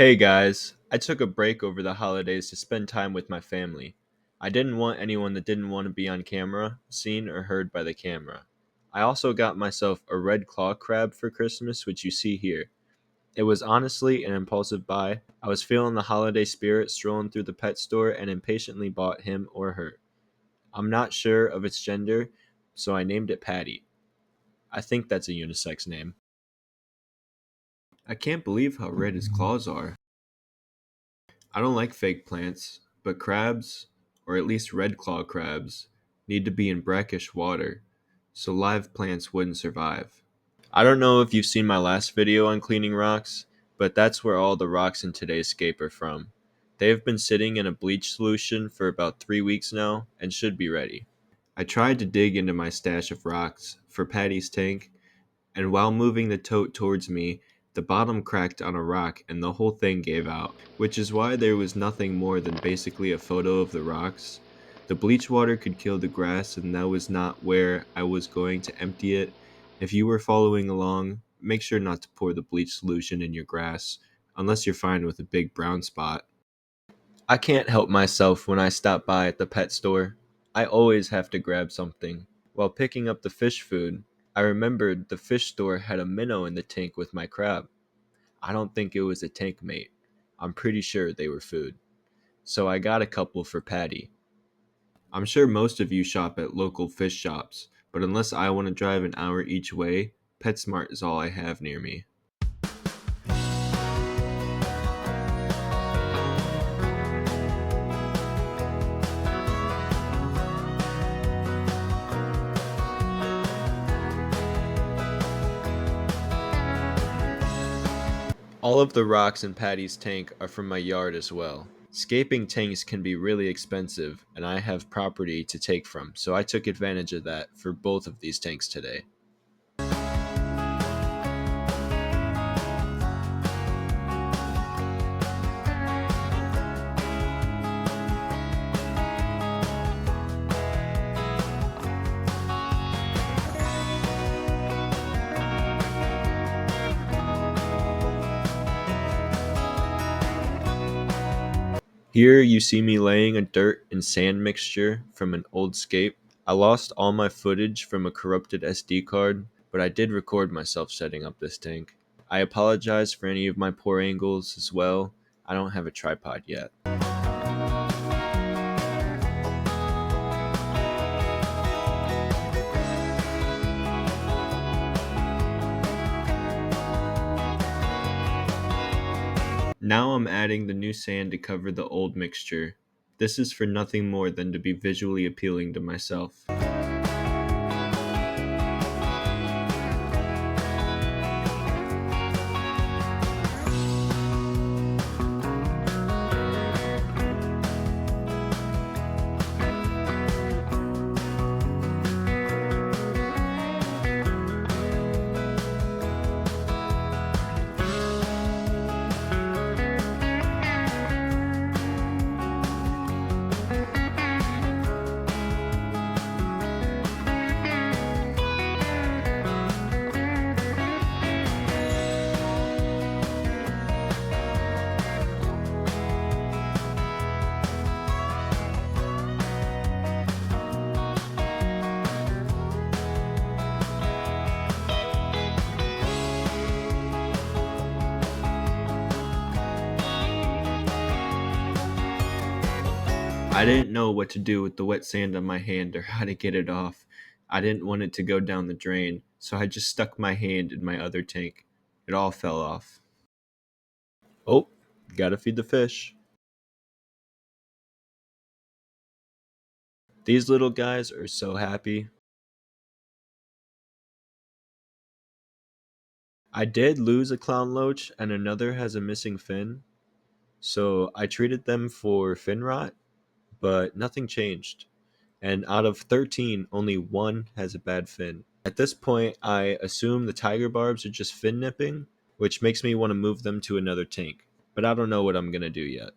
Hey guys, I took a break over the holidays to spend time with my family. I didn't want anyone that didn't want to be on camera, seen, or heard by the camera. I also got myself a red claw crab for Christmas, which you see here. It was honestly an impulsive buy. I was feeling the holiday spirit strolling through the pet store and impatiently bought him or her. I'm not sure of its gender, so I named it Patty. I think that's a unisex name. I can't believe how red his claws are. I don't like fake plants, but crabs, or at least red claw crabs, need to be in brackish water, so live plants wouldn't survive. I don't know if you've seen my last video on cleaning rocks, but that's where all the rocks in today's scape are from. They have been sitting in a bleach solution for about 3 weeks now and should be ready. I tried to dig into my stash of rocks for Patty's tank, and while moving the tote towards me, the bottom cracked on a rock and the whole thing gave out, which is why there was nothing more than basically a photo of the rocks. The bleach water could kill the grass, and that was not where I was going to empty it. If you were following along, make sure not to pour the bleach solution in your grass, unless you're fine with a big brown spot. I can't help myself when I stop by at the pet store. I always have to grab something. While picking up the fish food, I remembered the fish store had a minnow in the tank with my crab. I don't think it was a tank mate. I'm pretty sure they were food. So I got a couple for Patty. I'm sure most of you shop at local fish shops, but unless I want to drive an hour each way, PetSmart is all I have near me. All of the rocks in Patty's tank are from my yard as well. Scaping tanks can be really expensive, and I have property to take from, so I took advantage of that for both of these tanks today. Here you see me laying a dirt and sand mixture from an old scape. I lost all my footage from a corrupted SD card, but I did record myself setting up this tank. I apologize for any of my poor angles as well. I don't have a tripod yet. Now I'm adding the new sand to cover the old mixture. This is for nothing more than to be visually appealing to myself. I didn't know what to do with the wet sand on my hand or how to get it off. I didn't want it to go down the drain, so I just stuck my hand in my other tank. It all fell off. Oh, gotta feed the fish. These little guys are so happy. I did lose a clown loach and another has a missing fin, so I treated them for fin rot, but nothing changed. And out of 13, only one has a bad fin. At this point, I assume the tiger barbs are just fin nipping, which makes me want to move them to another tank, but I don't know what I'm gonna do yet.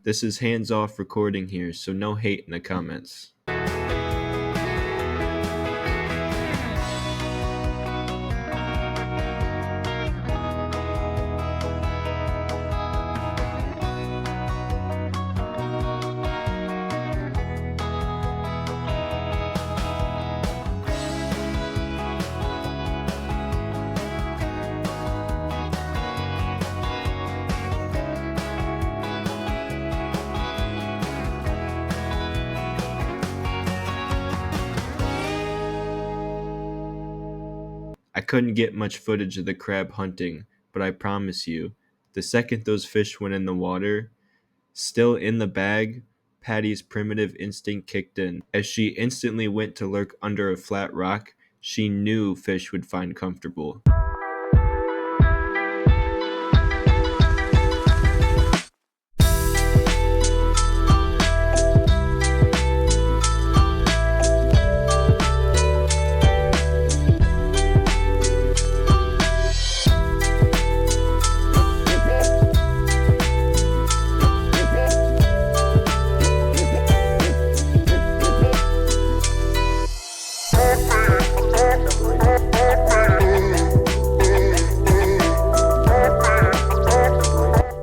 This is hands-off recording here, so no hate in the comments. I couldn't get much footage of the crab hunting, but I promise you, the second those fish went in the water, still in the bag, Patty's primitive instinct kicked in. As she instantly went to lurk under a flat rock she knew fish would find comfortable.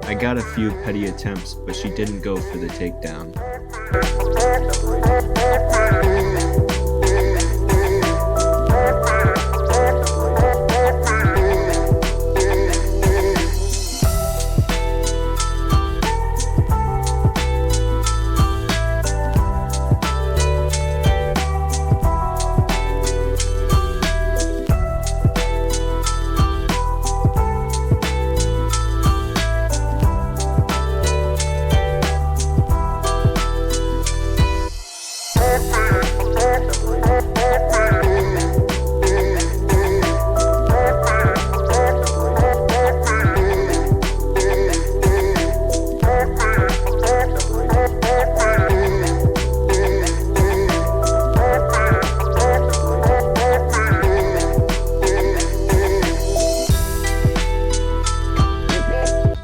I got a few petty attempts, but she didn't go for the takedown.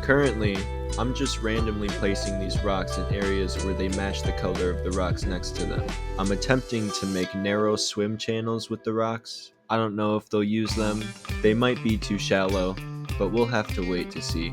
Currently, I'm just randomly placing these rocks in areas where they match the color of the rocks next to them. I'm attempting to make narrow swim channels with the rocks. I don't know if they'll use them. They might be too shallow, but we'll have to wait to see.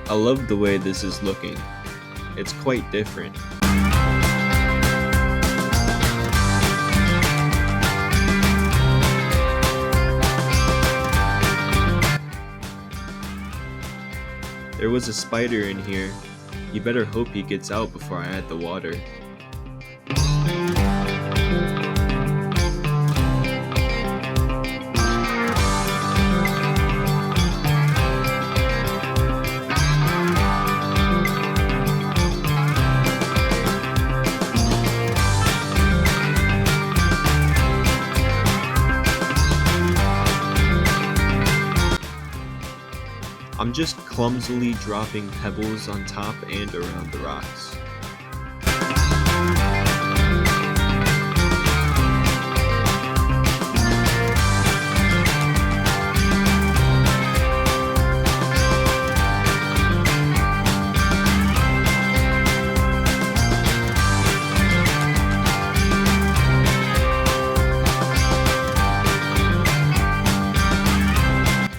I love the way this is looking. It's quite different. There was a spider in here. You better hope he gets out before I add the water. I'm just clumsily dropping pebbles on top and around the rocks.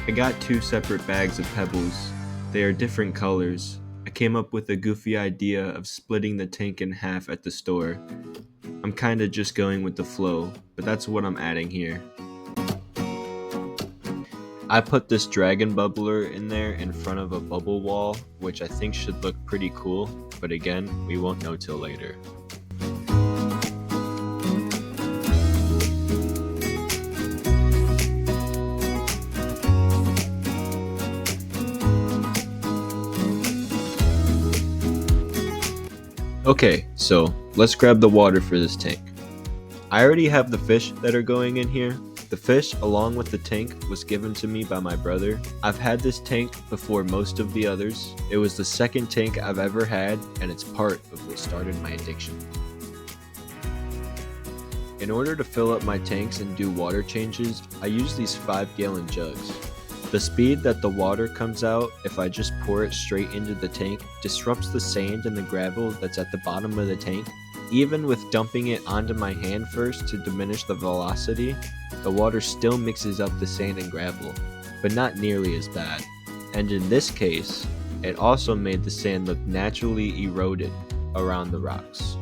I got 2 separate bags of pebbles. They are different colors. I came up with a goofy idea of splitting the tank in half at the store. I'm kinda just going with the flow, but that's what I'm adding here. I put this dragon bubbler in there in front of a bubble wall, which I think should look pretty cool, but again, we won't know till later. Okay, so let's grab the water for this tank. I already have the fish that are going in here. The fish, along with the tank, was given to me by my brother. I've had this tank before most of the others. It was the second tank I've ever had, and it's part of what started my addiction. In order to fill up my tanks and do water changes, I use these 5-gallon jugs. The speed that the water comes out, if I just pour it straight into the tank, disrupts the sand and the gravel that's at the bottom of the tank. Even with dumping it onto my hand first to diminish the velocity, the water still mixes up the sand and gravel, but not nearly as bad. And in this case, it also made the sand look naturally eroded around the rocks.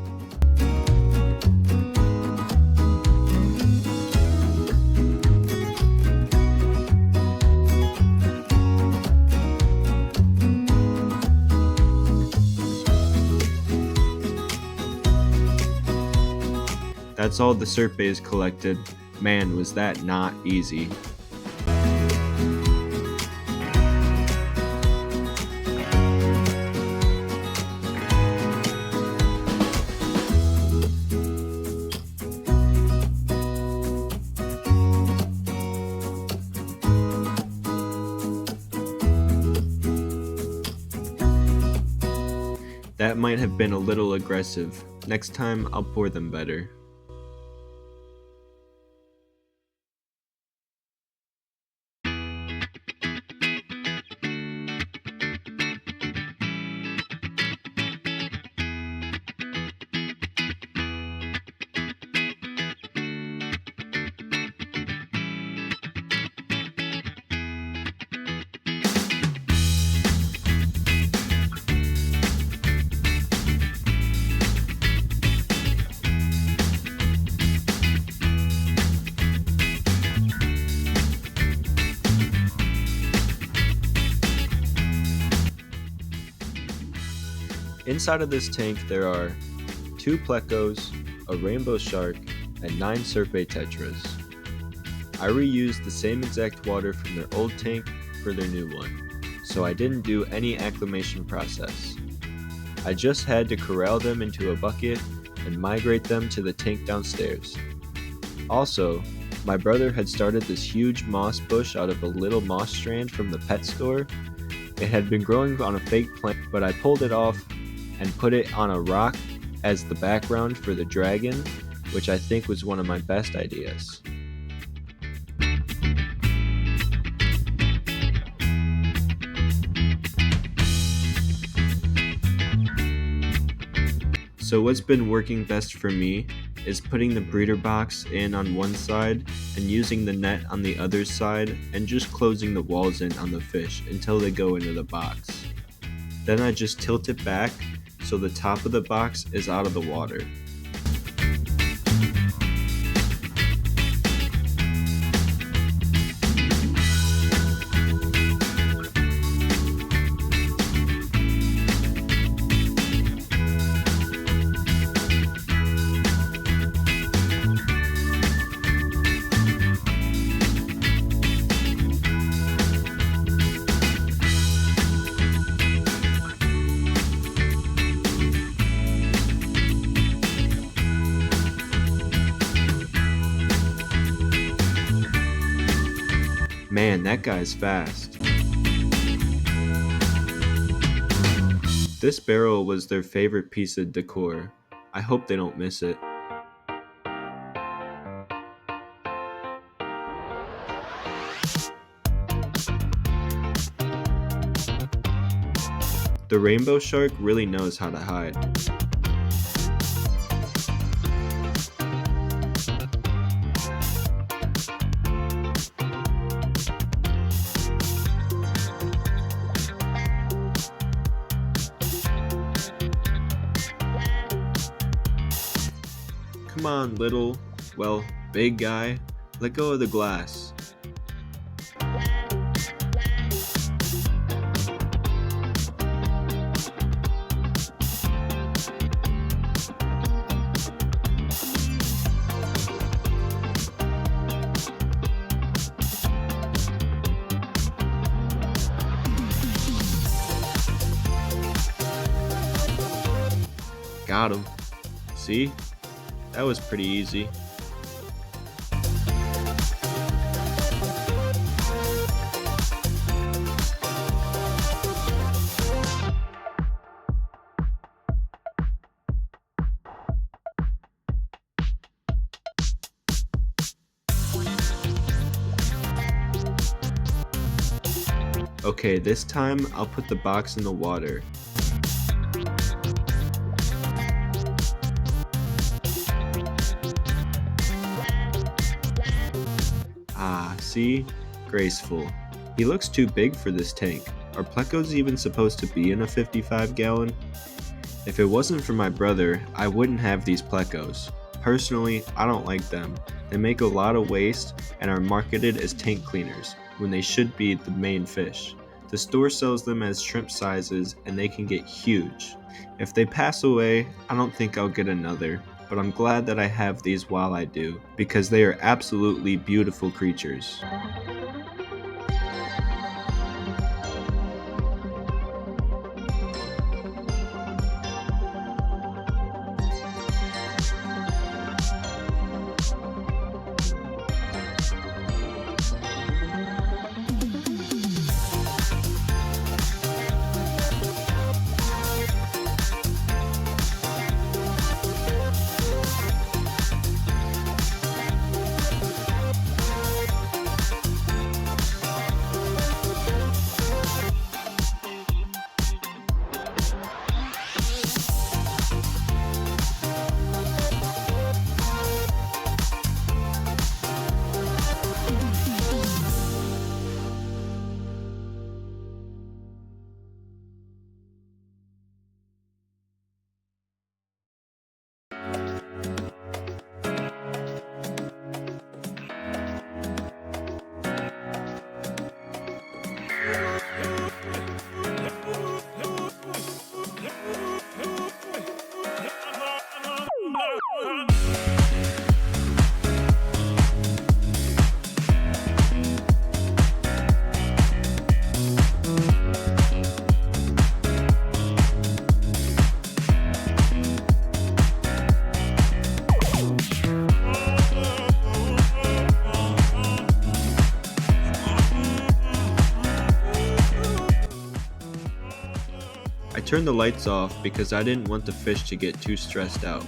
That's all the surface collected. Man, was that not easy. That might have been a little aggressive. Next time, I'll pour them better. Inside of this tank there are 2 plecos, a rainbow shark, and 9 serpe tetras. I reused the same exact water from their old tank for their new one, so I didn't do any acclimation process. I just had to corral them into a bucket and migrate them to the tank downstairs. Also, my brother had started this huge moss bush out of a little moss strand from the pet store. It had been growing on a fake plant, but I pulled it off and put it on a rock as the background for the dragon, which I think was one of my best ideas. So what's been working best for me is putting the breeder box in on one side and using the net on the other side and just closing the walls in on the fish until they go into the box. Then I just tilt it back so the top of the box is out of the water. Man, that guy's fast. This barrel was their favorite piece of decor. I hope they don't miss it. The rainbow shark really knows how to hide. Come on, big guy, let go of the glass. Got him. See? That was pretty easy. Okay, this time I'll put the box in the water. Ah, see? Graceful. He looks too big for this tank. Are plecos even supposed to be in a 55-gallon? If it wasn't for my brother, I wouldn't have these plecos. Personally, I don't like them. They make a lot of waste and are marketed as tank cleaners when they should be the main fish. The store sells them as shrimp sizes and they can get huge. If they pass away, I don't think I'll get another, but I'm glad that I have these while I do, because they are absolutely beautiful creatures. I turned the lights off because I didn't want the fish to get too stressed out.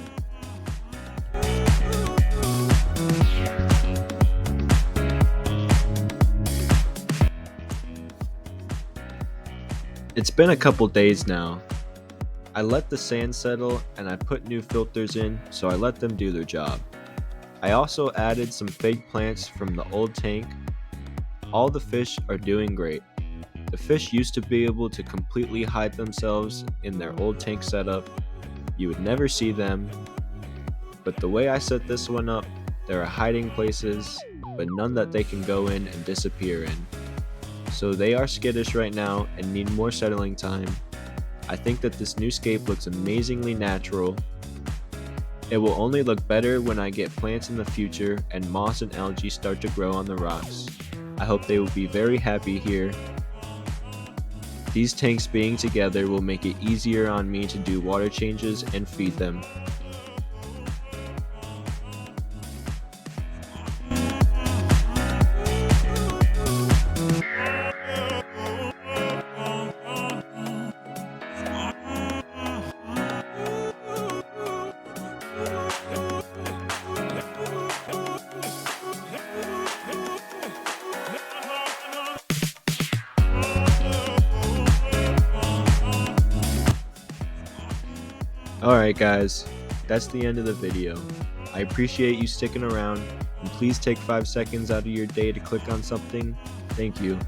It's been a couple days now. I let the sand settle and I put new filters in, so I let them do their job. I also added some fake plants from the old tank. All the fish are doing great. The fish used to be able to completely hide themselves in their old tank setup. You would never see them. But the way I set this one up, there are hiding places, but none that they can go in and disappear in. So they are skittish right now and need more settling time. I think that this new scape looks amazingly natural. It will only look better when I get plants in the future and moss and algae start to grow on the rocks. I hope they will be very happy here. These tanks being together will make it easier on me to do water changes and feed them. Alright guys, that's the end of the video. I appreciate you sticking around, and please take 5 seconds out of your day to click on something. Thank you.